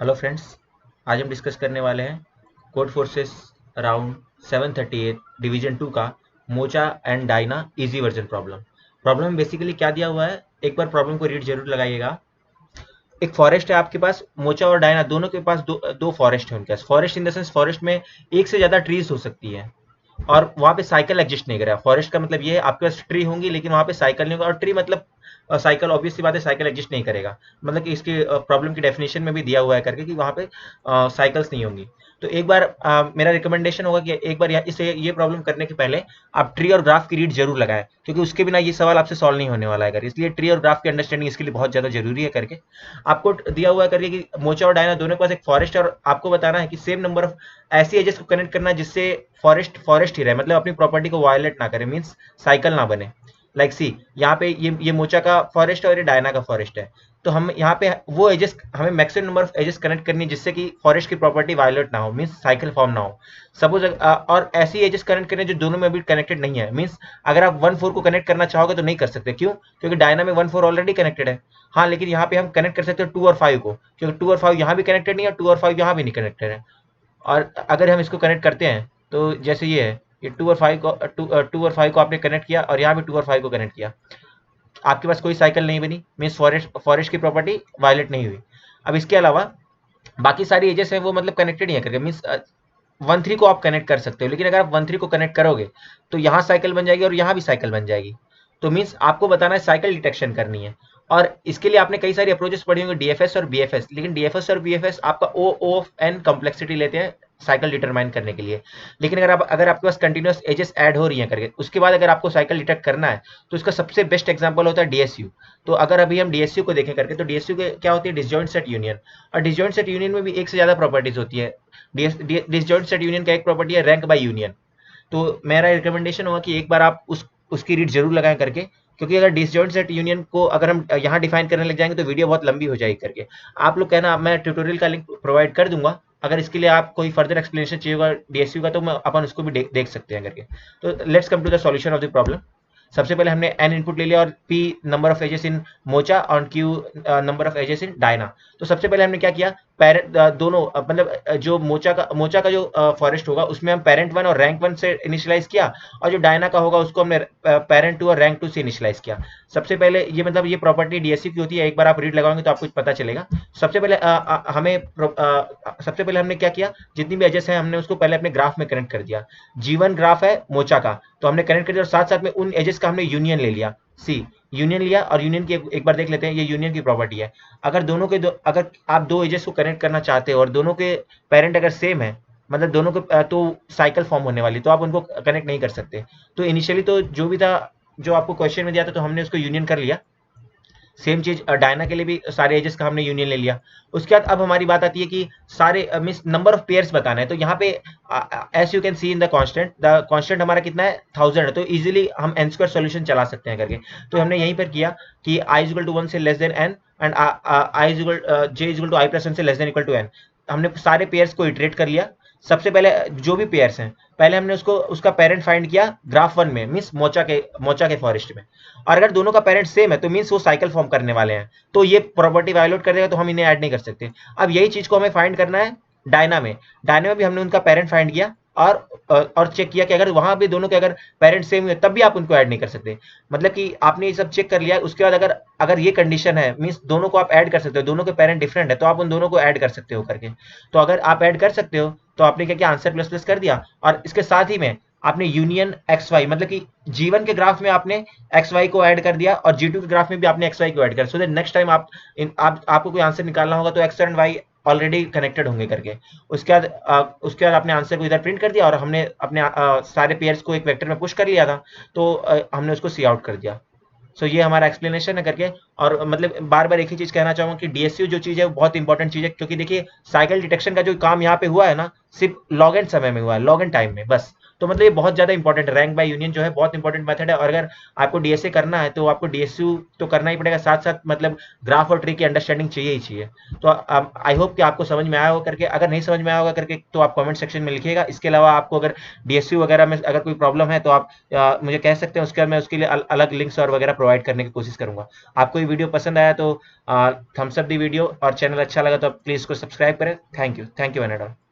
Hello friends, आज हम discuss करने वाले हैं कोड फोर्सेस अराउंड 738 डिवीजन 2 का mocha and Diana easy version problem. Problem में बेसिकली क्या दिया हुआ है, एक बार प्रॉब्लम को रीड जरूर लगाइएगा। एक फॉरेस्ट है आपके पास, मोचा और डायना दोनों के पास दो फॉरेस्ट है उनके पास। Forest in the sense forest में एक से ज्यादा ट्रीज हो सकती है और वहां पे साइकिल एग्जिस्ट नहीं करेगा। फॉरेस्ट का मतलब ये है आपके पास ट्री होंगी लेकिन वहां पे साइकिल नहीं होगा, और ट्री मतलब साइकिल, ऑब्वियस सी बात है साइकिल एग्जिस्ट नहीं करेगा। मतलब कि इसके प्रॉब्लम की डेफिनेशन में भी दिया हुआ है करके कि वहां पे साइकिल्स नहीं होंगी। तो एक बार मेरा रिकमेंडेशन होगा कि एक बार इसे ये प्रॉब्लम करने के पहले आप ट्री और ग्राफ की रीड जरूर लगाएं, क्योंकि उसके बिना ये सवाल आपसे सॉल्व नहीं होने वाला है करके। इसलिए ट्री और ग्राफ की अंडरस्टैंडिंग इसके लिए बहुत ज्यादा जरूरी है करके। आपको दिया हुआ है करके कि मोचा और डायना दोनों के पास एक फॉरेस्ट है और आपको बताना है कि सेम नंबर ऑफ ऐसी एजेस को कनेक्ट करना जिससे फॉरेस्ट फॉरेस्ट ही रहे, मतलब अपनी प्रॉपर्टी को वायलेट ना करे, मींस साइकिल ना बने। लाइक सी यहाँ पे ये मोचा का फॉरेस्ट है और ये डायना का फॉरेस्ट है। तो हम यहाँ पे वो एजेस, हमें maximum number of edges connect करनी है जिससे कि फॉरेस्ट की प्रॉपर्टी वायलेट ना हो, मींस साइकिल फॉर्म ना हो। सपोज और ऐसी एजेस कनेक्ट करनी है जो दोनों में अभी कनेक्टेड नहीं है। मींस अगर आप 1 4 को कनेक्ट करना चाहोगे तो नहीं कर सकते, क्यों? क्योंकि डायना में 1 4 ऑलरेडी कनेक्टेड है। हाँ, लेकिन यहाँ पे हम कनेक्ट कर सकते हैं 2 और 5 को, क्योंकि 2 और 5 यहाँ भी कनेक्टेड नहीं है, 2 और 5 यहाँ भी नहीं कनेक्टेड है। और अगर हम इसको कनेक्ट करते हैं तो जैसे ये है, ये 2 और 5 को आपने कनेक्ट किया और यहाँ भी 2 और 5 को कनेक्ट किया, आपके पास कोई साइकिल नहीं बनी, मीन्स फॉरेस्ट फॉरेस्ट की प्रॉपर्टी वायलेट नहीं हुई। अब इसके अलावा बाकी सारी एजेस हैं वो मतलब कनेक्टेड ही है करके, मीन्स 1 3 को आप कनेक्ट कर सकते हो, लेकिन अगर आप 1 3 को कनेक्ट करोगे तो यहाँ साइकिल बन जाएगी और यहाँ भी साइकिल बन जाएगी। तो मीन्स आपको बताना है साइकिल डिटेक्शन करनी है। और इसके लिए आपने कई सारी अप्रोचेस पढ़ी होंगी, डीएफएस और बीएफएस, लेकिन डीएफएस और बीएफएस आपका ओ ऑफ एन कॉम्प्लेक्सिटी लेते हैं साइकिल डिटरमाइन करने के लिए। लेकिन अगर आपके पास कंटिन्यूस एजेस ऐड हो रही हैं करके, उसके बाद अगर आपको साइकिल डिटेक्ट करना है तो इसका सबसे बेस्ट एग्जांपल होता है डीएसयू। तो अगर अभी हम डीएसयू को देखें करके, तो डीएसयू के क्या होती है, डिसजॉइंट सेट यूनियन। और डिसजॉइंट सेट यूनियन में भी एक से ज्यादा प्रॉपर्टीज होती है। डिसजॉइंट सेट यूनियन का एक प्रॉपर्टी है रैंक बाय यूनियन। तो मेरा रिकमेंडेशन होगा कि एक बार आप उसकी रीड जरूर लगाएं करके, क्योंकि अगर डिसजॉइंट सेट यूनियन को अगर हम यहाँ डिफाइन करने लग जाएंगे तो वीडियो बहुत लंबी हो जाएगी करके। आप लोग कहना, मैं ट्यूटोरियल का लिंक प्रोवाइड कर दूंगा, अगर इसके लिए आप कोई फर्दर एक्सप्लेनेशन चाहिए होगा डीएसयू का तो मैं अपन उसको भी देख सकते हैं करके। तो let's come to the solution of the problem. सबसे पहले हमने एन इनपुट ले लिया और P number of edges in Mocha और Q number of edges in Diana. तो सबसे पहले हमने क्या किया, पेरेंट दोनों मतलब जो मोचा का जो फॉरेस्ट होगा उसमें हम पेरेंट 1 और रैंक 1 से इनिशियलाइज किया, और जो डायना का होगा उसको हमने पेरेंट 2 और रैंक 2 से इनिशियलाइज किया। सबसे पहले ये मतलब ये प्रॉपर्टी डीएससी की होती है, एक बार आप रीड लगाओगे तो आपको पता चलेगा। सबसे पहले सबसे पहले हमने क्या किया, जितनी भी एजेस हैं हमने उसको पहले अपने ग्राफ में कनेक्ट कर दिया। G1 ग्राफ है मोचा का, तो हमने कनेक्ट कर दिया और साथ साथ में उन एजेस का हमने यूनियन ले लिया। सी यूनियन लिया, और यूनियन की एक बार देख लेते हैं, ये यूनियन की प्रॉपर्टी है। अगर आप दो एजेस को कनेक्ट करना चाहते हो और दोनों के पेरेंट अगर सेम है, मतलब दोनों के तो साइकिल फॉर्म होने वाली, तो आप उनको कनेक्ट नहीं कर सकते। तो इनिशियली तो जो भी था, जो आपको क्वेश्चन में दिया था, तो हमने उसको यूनियन कर लिया। सेम चीज डायना के लिए भी सारे एजेस का हमने यूनियन ले लिया। उसके बाद अब हमारी बात आती है कि सारे मींस नंबर ऑफ पेयर्स बताना है। तो यहाँ पे S U can see in the constant हमारा कितना है, 1000 है। तो इजीली हम एन स्क्वायर सोल्यूशन चला सकते हैं करके। तो हमने यहीं पर किया कि आई इज इक्वल टू 1 से less than n and i is equal j is equal to i plus 1 से less than equal to n. हमने सारे पेयर्स को इटरेट कर लिया। सबसे पहले जो भी पेयर्स हैं, पहले हमने उसका पेरेंट फाइंड किया ग्राफ 1 में, मींस मोचा के फॉरेस्ट में। और अगर दोनों का पेरेंट सेम है तो मींस वो साइकिल फॉर्म करने वाले हैं, तो ये प्रॉपर्टी वायलेट कर देगा, तो हम इन्हें ऐड नहीं कर सकते। अब यही चीज को हमें फाइंड करना है डायना में भी हमने उनका पेरेंट फाइंड किया और चेक किया कि अगर वहां भी दोनों के अगर पेरेंट सेम हुए तब भी आप उनको ऐड नहीं कर सकते। मतलब कि आपने ये सब चेक कर लिया, उसके बाद अगर अगर ये कंडीशन है, मींस दोनों को आप ऐड कर सकते हो, दोनों के पेरेंट डिफरेंट है, तो आप उन दोनों को ऐड कर सकते हो करके। तो अगर आप ऐड कर सकते हो तो आपने क्या किया, आंसर प्लस प्लस कर दिया, और इसके साथ ही में आपने यूनियन एक्स वाई, मतलब कि G1 के ग्राफ में आपने एक्स वाई को ऐड कर दिया और G2 के ग्राफ में भी आपने एक्स वाई को ऐड कर, सो दैट नेक्स्ट टाइम आपको कोई आंसर निकालना होगा तो x and y already connected होंगे करके। उसके बाद आपने आंसर को इधर प्रिंट कर दिया और हमने अपने सारे पेयर्स को एक वेक्टर में पुश कर लिया था, तो हमने उसको सी आउट कर दिया। सो ये हमारा एक्सप्लेनेशन है करके। और मतलब बार बार एक ही चीज कहना चाहूंगा कि डीएसयू जो चीज है वो बहुत इंपॉर्टेंट चीज है, क्योंकि देखिए साइकिल डिटेक्शन का जो काम यहाँ पे हुआ है ना, सिर्फ लॉग एंड समय में हुआ है, लॉग एंड टाइम में बस। तो मतलब ये बहुत ज़्यादा इंपॉर्टेंट है, रैंक बाय यूनियन जो है बहुत इंपॉर्टेंट मेथड है। और अगर आपको डीएसए करना है तो आपको डीएसयू तो करना ही पड़ेगा, साथ साथ मतलब ग्राफ और ट्री की अंडरस्टैंडिंग चाहिए ही चाहिए। तो आई होप कि आपको समझ में आया होगा करके, अगर नहीं समझ में आया होगा करके तो आप कमेंट सेक्शन में लिखिएगा। इसके अलावा आपको अगर डीएसयू वगैरह में अगर कोई प्रॉब्लम है तो आप मुझे कह सकते हैं, मैं उसके लिए अलग लिंक्स और वगैरह प्रोवाइड करने की कोशिश करूंगा। आपको ये वीडियो पसंद आया तो थम्स अप दी वीडियो, और चैनल अच्छा लगा तो प्लीज़ इसको सब्सक्राइब करें। Thank you, thank you एनाडॉल।